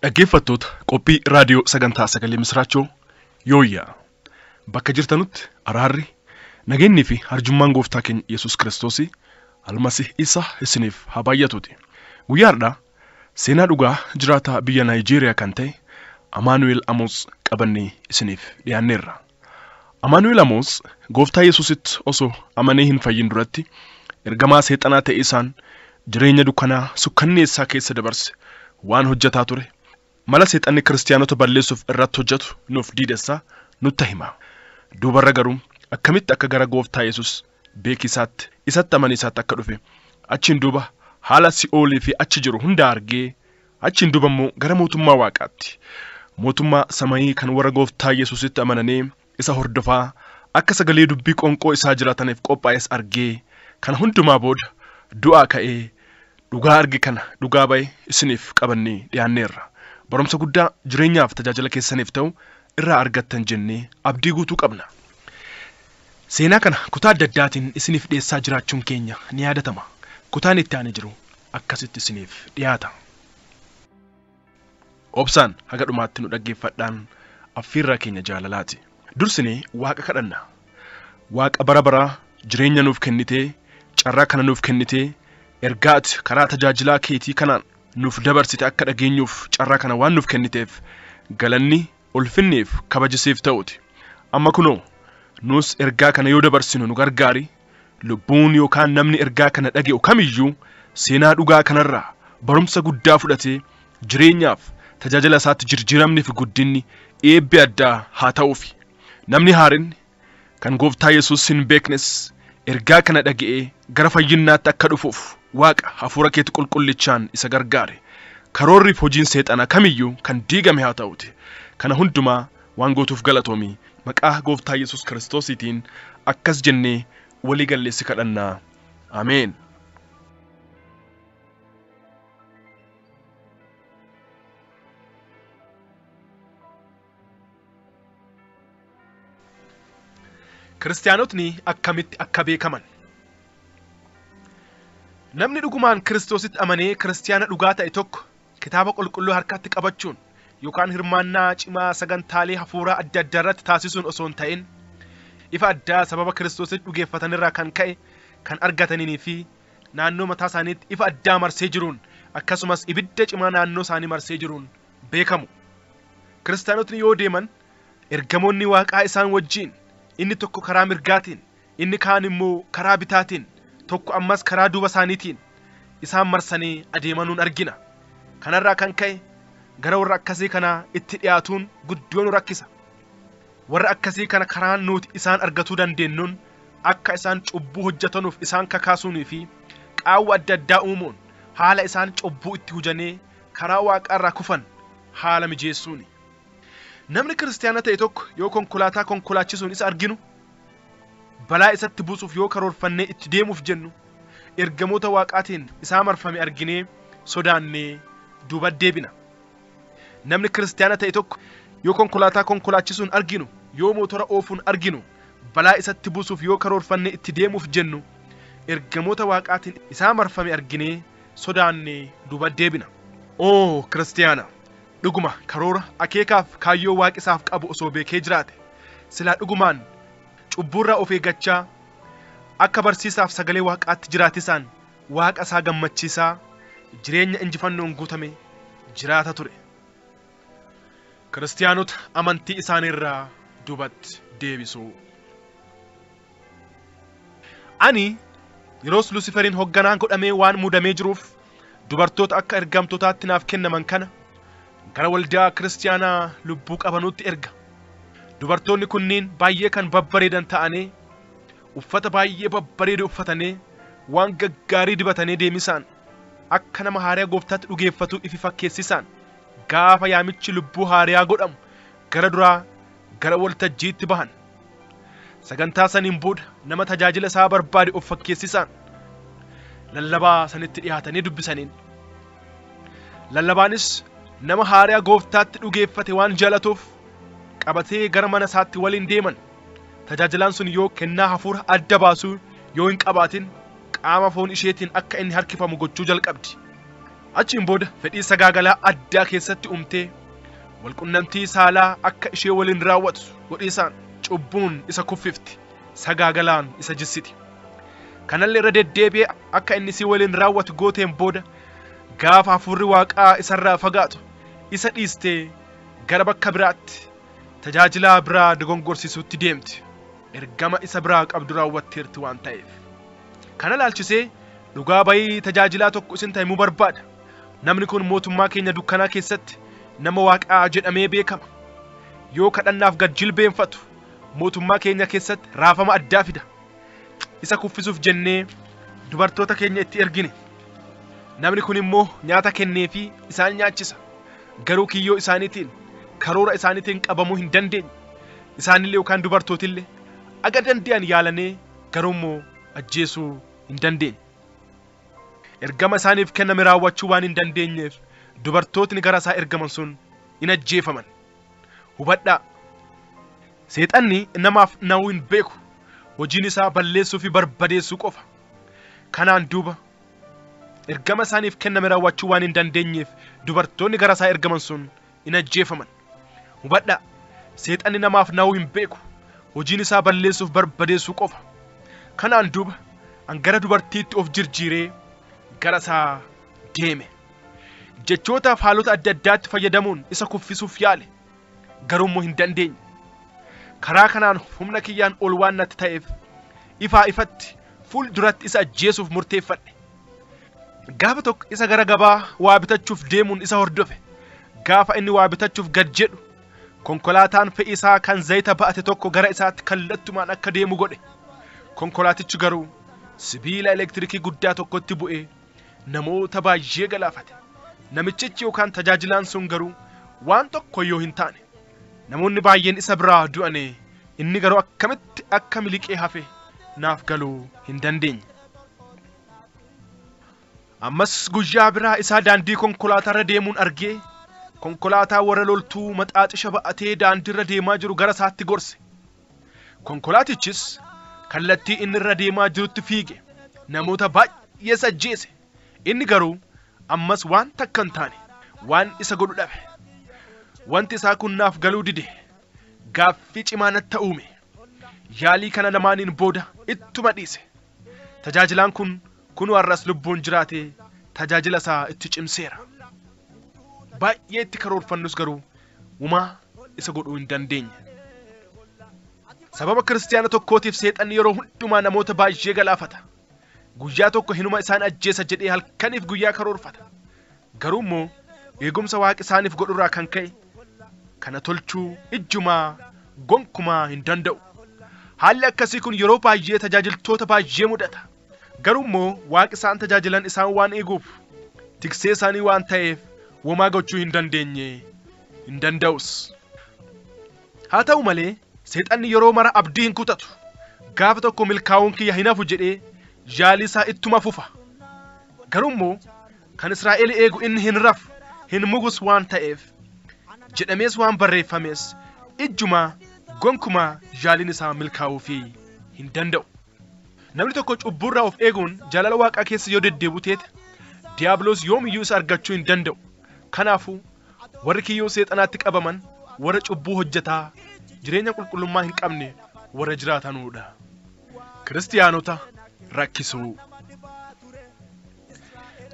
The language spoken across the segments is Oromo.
Dhaggeeffattoota qophii raadiyoo sagantaa sagalee misraachoo yooyyaa bakka jirtanutti araarri nageenyi fi harjummaan gooftaa keenya Yesuus Kiristoos almasih isa isiniif haa baay'atuuti. Guyyaadhaa seenaa dhugaa jiraataa biyya Naayijeeriyaa kan ta'e Amaanu'eel Amoos qabannee isiniif dhiyaanneerra. Amaanu'eel Amoos gooftaa Yesuusitti osoo amanee hin fayyin duratti ergamaa seexanaa ta'e isaan jireenya dukkanaa sukkanneessaa keessa dabarse waan hojjetaa ture. Mala seexanni kiristaanota balleessuuf irratti hojjetu nuuf diidessaa nutti hima. Duubarra garuu akkamitti akka gara gooftaa Yesuus beekisaatti isatti amaniisaatti akka dhufe achiin duuba haala si'oolii fi achi jiru hunda argee achiin duuba immoo gara mootummaa waaqaatti mootummaa samayii kan warra gooftaa Yesuusitti amananii isa hordofaa akka sagalee dubbii qonqoo isaa jiraataniif qophaa'es argee kana hundumaa booda du'aa ka'ee dhugaa arge kana dhugaa ba'e isiniif qabannee dhiyaanneerra. Barumsa guddaa jireenyaaf tajaajila keessaniif ta'u irraa argattan jennee abdii guutuu qabna. Seenaa kana kutaa adda addaatiin isiniif dhiyeessaa jiraachuun keenya ni yaadatama. Kutaan itti aanee jiru akkasitti isiniif dhiyaata. Obsaan haga dhumaatti nu dhaggeeffadhaan affeerraa keenya jaalalaati. Dursinee Waaqa kadhanna. Waaqa bara baraa jireenya nuuf kennitee carraa kana nuuf kennitee ergaati karaa tajaajilaa keetii kanaan nuuf dabarsite akka dhageenyuuf carraa kana waan nuuf kenniteef galanni ulfinneef kabajisiif ta'uuti. Amma kunoo nus ergaa kana yoo dabarsinu nu gargaari. Lubbuun yookaan namni ergaa kana dhage'u kamiyyuu seenaa dhugaa kanarraa barumsa guddaa fudhatee jireenyaaf tajaajila isaatti jijjiiramni fi guddinni eebbi addaa haa ta'uufi. Namni haarinni kan gooftaa Yesuus hin beeknes ergaa kana dhaga'ee gara fayyinnaatti akka dhufuuf Waaqa hafuura keetti qulqullichaan isa gargaare. Karoorriif hojiin seexanaa kamiyyuu kan diigame haa ta'uti. Kana hundumaa waan gootuuf galatoomi. Maqaa gooftaa Yesuus Kiristoosiitiin akkas jennee walii galleessi kadhannaa. Ameen. Kiristaanotni akkamitti akka beekaman. Namni dhugumaan Kiristoositti amanee kiristaana dhugaa ta'e tokko kitaaba qulqulluu harkatti qabachuun yookaan hirmaannaa cimaa sagantaalee hafuuraa adda addaa irratti taasisuun osoo hin ta'in ifa addaa sababa Kiristoositti dhugeeffatanirraa kan ka'e kan argatanii fi naannoo mataa isaaniitti ifa addaa marsee jiruun akkasumas ibidda cimaa naannoo isaanii marsee jiruun beekamu. Kiristaanotni yoo deeman ergamoonni Waaqaa isaan wajjin inni tokko karaa mirgaatiin inni kaan immoo karaa bitaatiin tokko ammas karaa duuba isaaniitiin isaan marsanii adeemanuun argina. Kanarraa kan ka'e gara warra akkasii kana itti dhiyaatuun guddoo nu rakkisa. Warra akkasii kana karaa nuti isaan argatuu dandeenyuun akka isaan cubbuu hojjetanuuf isaan kakaasuunii fi qaawwa adda addaa uumuun haala isaan cubbuu itti hujanii karaa Waaqaarraa kufan haala mijeessuuni. Namni kiristaana ta'e tokko yoo konkolaataa konkolaachisuun isa arginu balaa isatti buusuuf yoo karoorfannee itti deemuuf jennu ergamoota Waaqaatiin isaa marfame arginee sodaannee duuba deebina. Namni kiristaana ta'e tokko yoo konkolaataa konkolaachisuun arginu yoo mootora oofuun arginu balaa isatti buusuuf yoo karoorfannee itti deemuuf jennu ergamoota Waaqaatiin isaa marfame arginee sodaannee duuba deebina. Oo kiristaana dhuguma karoora akeekaaf kaayyoo Waaqisaaf qabu osoo beekee jiraate silaa dhugumaan cubburraa of eeggachaa akka barsiisaaf sagalee Waaqaatti jiraatisaan Waaqa isaa gammachiisaa jireenya injifannoon guutame jiraata ture. Kiristaanota amantii isaaniirraa duubatti deebisuu. Ani yeroos Luusiferiin hoogganaan godhamee waan muudamee jiruuf dubartoota akka ergamtootaatti naaf kennaman kana gara waldaa kiristaanaa lubbuu qabanuutti erga. Dubartoonni kunniin baay'ee kan babbareedan ta'anii uffata baay'ee babbareedu uffatanii waan gaggaarii dibatanii deemisaan akka nama haariyaa gooftaatti dhugeeffatu ifi fakkeessisaan gaafa yaamichi lubbuu haariyaa godhamu gara duraa gara waltajjiitti bahan. Sagantaa saniin booda nama tajaajila isaa barbaade of fakkeessisaan lallabaa sanitti dhiyaatanii dubbisaniin. Lallabaanis nama haariyaa gooftaatti dhugeeffate waan jaalatuuf qabatee gara mana isaatti waliin deeman. Tajaajilaan sun yoo kennaa hafuura adda baasuu yoo hin qabaatin qaama foon isheetiin akka inni harkifamu gochuu jalqabdi. Achiin booda fedhii sagaagalaa addaa keessatti umtee walqunnamtii saalaa akka ishee waliin raawwatu godhiisaan cubbuun isa kuffifti, sagaagalaan isa jissiti. Kanallee irra deddeebi'ee akka inni si waliin raawwatu gooteen booda gaafa hafuurri waaqaa isarraa fagaatu isa dhiistee gara bakka biraatti tajaajilaa biraa dogongorsiisuutti deemti. Ergama isa biraa qabdu raawwatteerti waan ta'eef. Kana laalchisee dhugaa bayii tajaajilaa tokko isin ta'imuu barbaada. Namni kun mootummaa keenya dukkanaa keessatti nama waaqaa jedhamee beekama. Yoo kadhannaaf gad jilbeenfatu mootummaa keenya keessatti raafama addaa fida. Isa kuffisuuf jennee dubartoota keenya itti ergine. Namni kun immoo nyaata kenneefi isaan nyaachisa. Garuu kiyyoo isaaniitiin karoora isaaniitiin qabamuu hin dandeenye. Isaanillee yookaan dubartootillee aga danda'an yaalanee garuu immoo ajjeesuu hin dandeenye. Ergama isaaniif kenname raawwachuu waan hin dandeenyeef dubartootni gara isaa ergaman sun hin ajjeefaman. Hubadhaa. Seexanni namaaf na'uu hin beeku. Hojiin isaa balleessuu fi barbadeessuu qofa. Kanaan duuba ergama isaaniif kenname raawwachuu waan hin dandeenyeef dubartoonni gara isaa ergaman sun hin ajjeefaman. Hubadhaa. Seexanni namaaf na'uu hin beeku. Hojiin isaa balleessuuf barbadeessuu qofa. Kanaan duuba an gara dubartiitti of jirjiiree gara isaa deeme. Jechootaaf haalota adda addaatti fayyadamuun isa kuffisuuf yaale. Garuu immoo hin dandeenye. Karaa kanaan humna kiyyaan ol waan natti ta'eef ifaa ifatti fuul duratti isa ajjeesuuf murteeffadhe. Gaafa tokko isa gara gabaa waa bitachuuf deemuun isa hordofe. Gaafa inni waa bitachuuf gad jedhu konkolaataan fe'isaa kan zayita ba'ate tokko gara isaatti kallattumaan akka deemu godhe. Konkolaatichi garuu sibiila elektirikii guddaa tokkotti bu'ee namoota baay'ee galaafate. Namichichi yookaan tajaajilaan sun garuu waan tokko yoo hin taane. Namoonni baay'een isa biraa du'ane. Inni garuu akkamitti akka miliqee hafe naaf galuu hin dandeenye. Ammas guyyaa biraa isaa daandii konkolaataarra deemuun argee konkolaataa warra loltuu maxaaxisha ba'atee daandiirra deemaa jiru gara isaatti gorse. Konkolaatichis kallattii inni irra deemaa jirutti fiige. Namoota baay'ee ajjeese. Inni garuu ammas waan takka hin taane waan isa godhu dhabe. Wanti isaa kun naaf galuu dide. Gaaffii cimaa natti uume. Yaalii kana lamaaniin booda ittuma dhiise. Tajaajilaan kun har'as lubbuun jiraatee tajaajila isaa itti cimseera. Baay'ee itti karoorfannus garuu uumaa isa godhuu hin dandeenye. Sababa kiristaana tokkootiif seexanni yeroo hundumaa namoota baay'ee galaafata. Guyyaa tokko hinuma isaan ajjeesa jedhee halkaniif guyyaa karoorfata. Garuu immoo eegumsa waaqi isaaniif godhurraa kan ka'e kana tolchuu ijjumaa gonkumaa hin danda'u. Haalli akkasii kun yeroo baay'ee tajaajiltoota baay'ee mudata. Garuu immoo waaqi isaan tajaajilan isaan waan eeguuf tiksee isaanii waan ta'eef womaa gochuu hin dandeenye hin danda'us. Haa ta'u malee seexanni yeroo mara abdii hin kutatu. Gaafa tokko milkaa'uun kiyya hin hafu jedhee yaalii isaa ittuma fufa. Garuu immoo kan Israa'el eegu inni hin rafu hin mugus waan ta'eef jedhamees waan barreeffamees ijjumaa gonkumaa yaaliin isaa milkaa'uu fi hin danda'u. Namni tokko cubburraa of eeguun jaalala waaqaa keessa yoo deddeebi'u teete diiyaabiloos yoomiyyuu isa argachuu hin danda'u. Kanaafuu warri kiyyoo seexanaatti qabaman warra cubbuu hojjetaa jireenya qulqullummaa hin qabne warra jiraatanudha. Kiristaanota rakkisuu.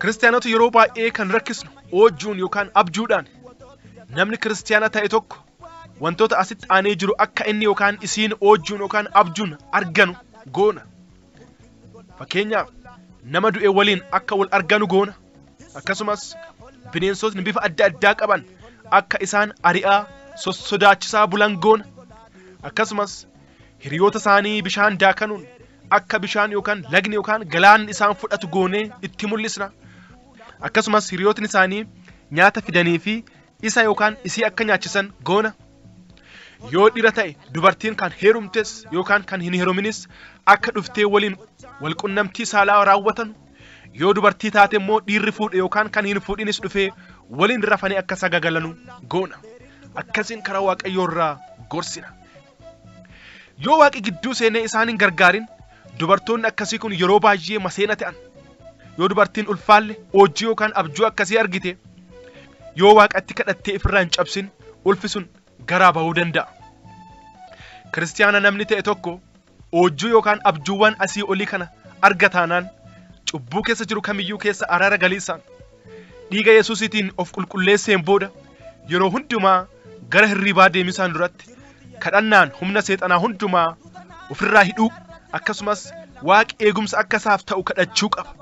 Kiristaanota yeroo baay'ee kan rakkisnu oojjuun yookaan abjuudhaan. Namni kiristaana ta'e tokko wantoota asitti aanee jiru akka inni yookaan isiin oojjuun yookaan abjuun arganu goona. Fakkeenyaaf nama du'e waliin akka wal arganu goona. Akkasumas bineensotni bifa adda addaa qaban akka isaan ari'aa sossodaachisaa bulan goona. Akkasumas hiriyoota isaanii bishaan daakanuun akka bishaan yookaan lagni yookaan galaanni isaan fudhatu goonee itti mul'isna. Akkasumas hiriyootni isaanii nyaata fidanii fi isa yookaan isii akka nyaachisan goona. Yoo dhiira ta'e dubartiin kan heerumtes yookaan kan hin heeruminis akka dhuftee waliin walqunnamtii saalaa raawwatan. Yoo dubartii taate immoo dhiirri fuudhe yookaan kan hin fuudhinis dhufee waliin rafanii akka sagaagalanu goona. Akkasiin karaa Waaqayyoorraa gorsina. Yoo Waaqi gidduu seenee isaan hin gargaarin dubartoonni akkasii kun yeroo baay'ee maseena ta'an. yoo dubartiin ulfaalle hojii yookaan abjuu akkasii argite yoo waaqatti kadhattee ifirraa hin cabsin ulfi sun garaa bahuu danda'a. Kiristaana namni ta'e tokko hojii yookaan abjuuwwan asii olii kana argataanaan cubbuu keessa jiru kamiyyuu keessa araara galiisaan dhiiga Yesuusiitiin of qulqulleesseen booda yeroo hundumaa gara hirribaa deemisaan duratti kadhannaan humna seexanaa hundumaa ofirraa hidhuu akkasumas waaqi eegumsa akka isaaf ta'u kadhachuu qaba.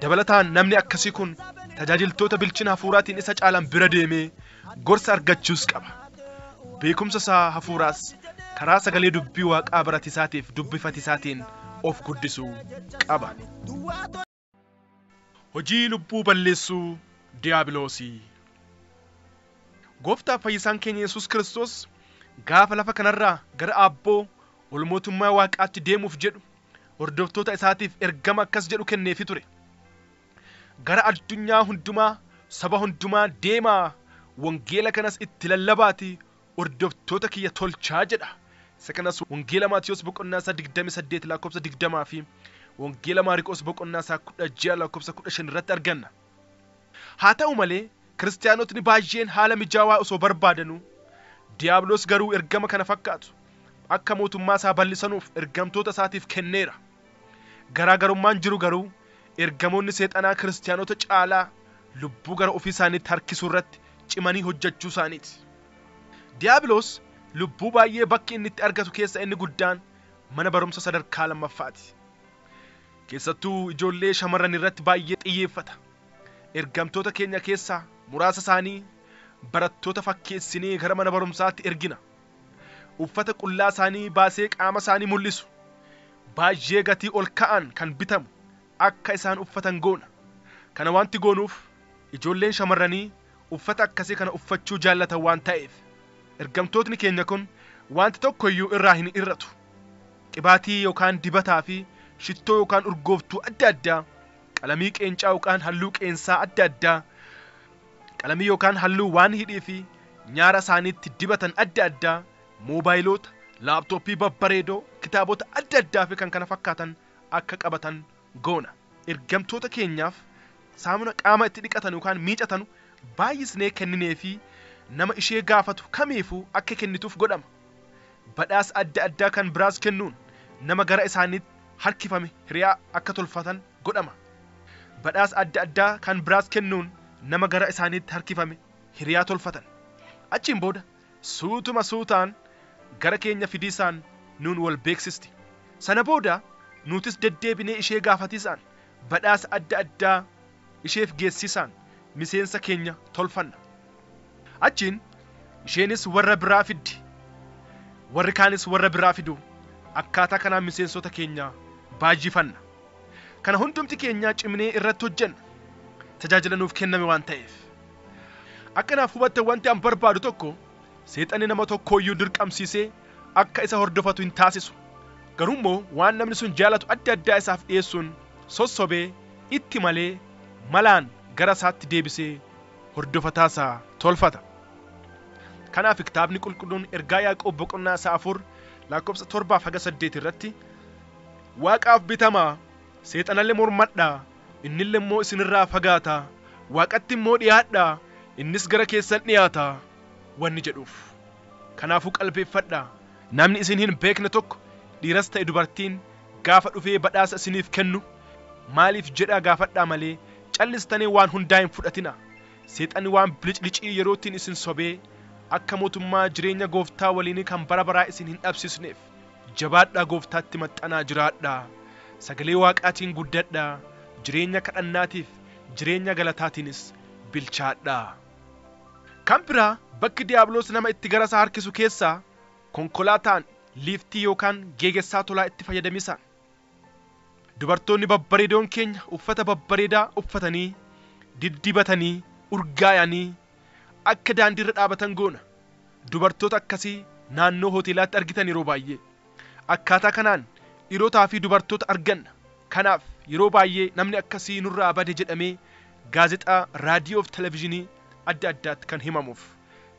Dabalataan namni akkasii kun tajaajiltoota bilchina hafuuraatiin isa caalan bira deemee gorsa argachuus qaba. Beekumsa isaa hafuuraas karaa sagalee dubbii waaqaa baratisaatiif dubbifatisaatiin of guddisuu qaba. Hojii lubbuu balleessuu diiyaabiloosii. Gooftaa fayyisaan keenya Yesuus Kiristoos gaafa lafa kanarraa gara Aabboo ol mootummaa waaqaatti deemuuf jedhu hordoftoota isaatiif ergama akkas jedhu kenneefi ture. Gara addunyaa hundumaa saba hundumaa deemaa wangeela kanas itti lallabaati hordoftoota kiyya tolchaa jedha. Isa kanas wangeela Maatiyos boqonnaa 28 lakkoofsa 20 fi wangeela Maariqos boqonnaa 16 lakkoofsa 15 irratti arganna. Haa ta'u malee kiristaanotni baay'een haala mijaawaa osoo barbaadanu diiyaabiloos garuu ergama kana fakkaatu akka mootummaa isaa bal'isanuuf ergamtoota isaatiif kenneera. Garaagarummaan jiru garuu ergamoonni seexanaa kiristaanota caalaa lubbuu gara ofii isaaniitti harkisuu irratti cimanii hojjechuu isaaniiti. Diiyaabiloos lubbuu baay'ee bakki inni itti argatu keessa inni guddaan mana barumsa sadarkaa lammaffaati. Keessattuu ijoollee shamarran irratti baay'ee xiyyeeffata. Ergamtoota keenya keessaa muraasa isaanii barattoota fakkeessinee gara mana barumsaatti ergina. Uffata qullaa isaanii baasee qaama isaanii mul'isu. Baay'ee gatii ol ka'an kan bitamu akka isaan uffatan goona. Kana wanti goonuuf ijoolleen shamarranii uffata akkasii kana uffachuu jaallatan waan ta'eef ergamtootni keenya kun wanti tokko iyyuu irraa hin irratu. Qibaatii yookaan dibataa fi shittoo yookaan urgooftuu adda addaa, qalamii qeencaa yookaan halluu qeensaa adda addaa, qalamii yookaan halluu waan hidhii fi nyaara isaaniitti dibatan adda addaa, moobaayilota, laaptooppii babbareedoo, kitaabota adda addaa fi kan kana fakkaatan akka qabatan goona. Ergamtoota keenyaaf saamuna qaama itti dhiqatan yookaan miicatan baay'isnee kenninee fi nama ishee gaafatu kamiifuu akka kennituuf godhama. Badhaasa adda addaa kan biraas kennuun nama gara isaaniitti harkifame hiriyaa akka tolfatan godhama. Badhaasa adda addaa kan biraas kennuun nama gara isaaniitti harkifame hiriyaa tolfatan. Achiin booda suutuma suutaan gara keenya fidiisaan nuun wal beeksisti. Sana booda nutis deddeebinee ishee gaafatisaan badhaasa adda addaa isheef geessisaan miseensa keenya tolfanna. Achiin isheenis warra biraa fiddi. Warri kaanis warra biraa fidu. Akkaataa kanaan miseensota keenya baay'ifanna. Kana hundumti keenya cimnee irratti hojjenna. Tajaajila nuuf kenname waan ta'eef. Akkanaaf hubatte wanti an barbaadu tokko seexanni nama tokko iyyuu dirqamsiisee akka isa hordofatu hin taasisu. Garuu immoo waan namni sun jaalatu adda addaa isaaf dhiyeessuun sossobee itti malee malaan gara isaatti deebisee hordofataasaa tolfata. Kanaaf kitaabni qulqulluun ergaa Yaaqoob boqonnaa 4 lakkoofsa 7 haga 8 irratti Waaqaaf bitamaa, seexanallee mormadhaa, innillee immoo isinirraa fagaataa, Waaqatti immoo dhiyaadhaa, innis gara keessan dhiyaataa wanni jedhuuf. Kanaafuu qalbeeffadhaa, namni isin hin beekne tokko dhiiras ta'e dubartiin gaafa dhufee badhaasa isiniif kennu maaliif jedhaa gaafadhaa malee callistanii waan hundaa hin fudhatina. Seexanni waan biliclicii yerootiin isin sobee akka mootummaa jireenya gooftaa waliin kan bara baraa isin hin dhabsisneef jabaadhaa gooftaatti maxxanaa jiraadhaa. Sagalee waaqaatiin guddadhaa. Jireenya kadhannaatiif jireenya galataatiinis bilchaadhaa. Kan biraa bakki diiyaabiloos nama itti gara isaa harkisu keessaa konkolaataan liiftii yookaan geegessaa tolaa itti fayyadamisaan. Dubartoonni babbareedoon keenya uffata babbareedaa uffatanii diddibatanii urgaayanii akka daandiirra dhaabatan goona. Dubartoota akkasii naannoo hoteelaatti argitan yeroo baay'ee. Akkaataa kanaan dhiirotaa fi dubartoota arganna. Kanaaf yeroo baay'ee namni akkasii nurraa bade jedhamee gaazexaa, raadiyoo fi televezyiinii adda addaatti kan himamuuf.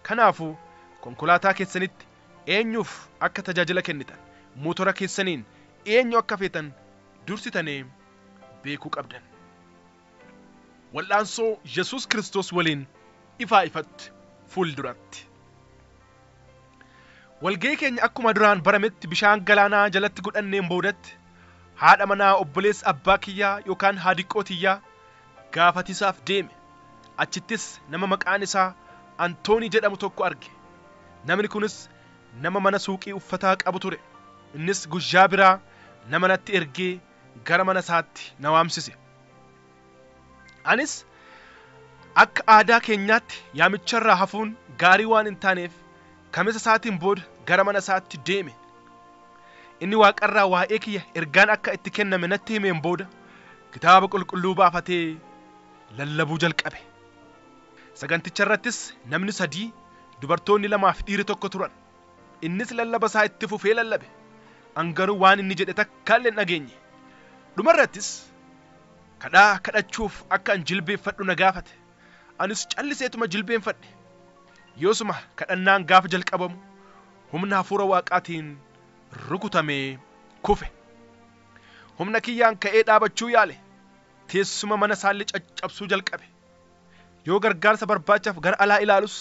Kanaafuu konkolaataa keessanitti eenyuuf akka tajaajila kennitan, mootora keessaniin eenyu akka feetan dursitanii beekuu qabdan. wal'aansoo Yesuus Kiristoos waliin ifaa ifatti fuulduratti. Walga'ii keenya akkuma duraan barametti bishaan galaanaa jalatti godhanneen boodatti haadha manaa obboleessa abbaa kiyyaa yookaan haadiqqoo tiyyaa gaafatisaaf deeme. Achittis nama maqaan isaa Antoonii jedhamu tokko arge. Namni kunis nama mana suuqii uffataa qabu ture. Innis guyyaa biraa nama natti ergee gara mana isaatti na waamsise. Anis akka aadaa keenyaatti yaamicharraa hafuun gaarii waan hin taaneef kamisa isaatiin booda gara mana isaatti deeme. Inni waaqarraa waa'ee kiyya ergaan akka itti kenname natti himeen booda kitaaba qulqulluu baafatee lallabuu jalqabe. Saganticha irrattis namni 3 dubartoonni 2 fi dhiirri 1 turan. Innis lallaba isaa itti fufee lallabe. Angaruu waan inni jedhe takka illee hin dhageenye. Dhumarrattis kadhaa kadhachuuf akka an jilbeeffadhu na gaafate. Anis calliseetuma jilbeenfadhe. Yoosuma kadhannaan gaafa jalqabamu humna hafuura waaqaatiin rukutamee kufe. Humna kiyyaan ka'ee dhaabachuu yaale. Teessuma mana isaallee caccabsuu jalqabe. Yoo gargaarsa barbaachaaf gara alaa ilaalus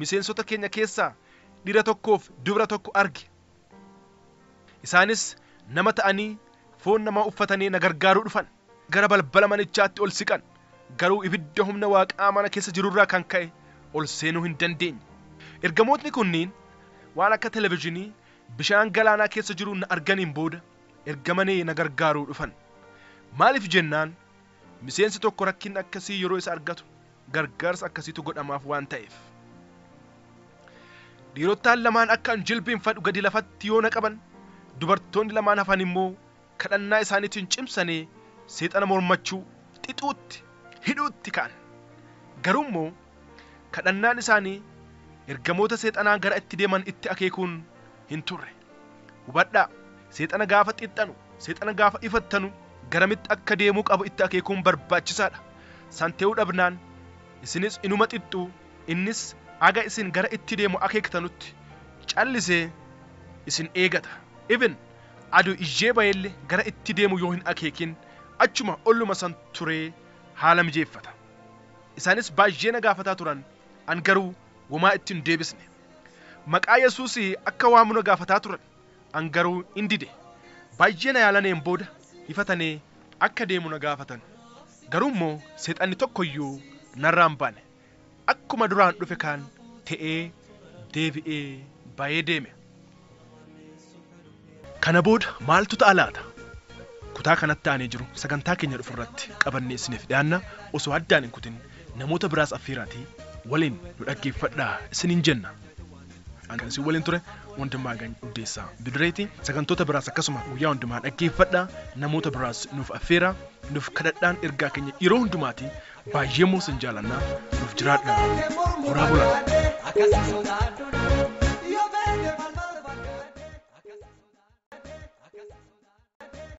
miseensota keenya keessaa dhiira tokkoof dubara tokko arge. Isaanis nama ta'anii foon namaa uffatanii na gargaaruu dhufan. Gara balbala manichaatti ol siqan. Garuu ibidda humna waaqaa mana keessa jirurraa kan ka'e ol seenuu hin dandeenye. Ergamootni kunniin waan akka televezyiinii bishaan galaanaa keessa jiru na arganiin booda ergamanii na gargaaruu dhufan. Maaliif jennaan miseensi tokko rakkin akkasii yeroo isa argatu gargaarsa akkasiitu godhamaaf waan ta'eef. Dhiirotaan lamaan akka an jilbeenfadhu gadi lafatti yoo na qaban, dubartoonni lamaan hafan immoo kadhannaa isaaniitiin cimsanii seexana mormachuu xixuutti hidhuutti ka'an. Garuu immoo kadhannaan isaanii ergamoota seexanaa gara itti deeman itti akeekuun hin turre. Hubadhaa, seexana gaafa xixxanu, seexana gaafa ifattanu garamitti akka deemuu qabu itti akeekuun barbaachisaadha. San ta'uu dhabnaan isinis inuma xixxuu, innis aga isin gara itti deemu akeektanutti callisee isin eegata. Even aduu ijjee bayellee gara itti deemu yoo hin akeekin achuma olluma san turee haala mijeeffata. Isaanis baay'ee na gaafataa turan, an garuu womaa ittiin deebisne. Maqaa Yesuus akka waamu na gaafataa turan, an garuu hin dide. Baay'ee na yaalaneen booda ifatanii akka deemu na gaafatan. Garuu immoo seexanni tokkoyyuu narraan baane. Akkuma duraan dhufe kaan ta'ee deebi'ee baay'ee deeme. Kana booda maaltu ta'a laata? Kutaa kanatti aanee jiru sagantaa keenya dhufurratti qabannee isiniif dhiyaanna. Osoo addaan hin kutin namoota biraas affeeraatii waliin nu dhaggeeffadhaa isiniin jenna. Kan isin waliin ture Wandimmaa Gaany Uddeessaa Bidireeti. Sagantoota biraas akkasuma guyyaa hundumaa dhaggeeffadhaa. Namoota biraas nuuf affeeraa, nuuf kadhadhaan ergaa keenya yeroo hundumaati baay'ee moo sin jaalannaa nuuf jiraadhaa. Horaa bulaa.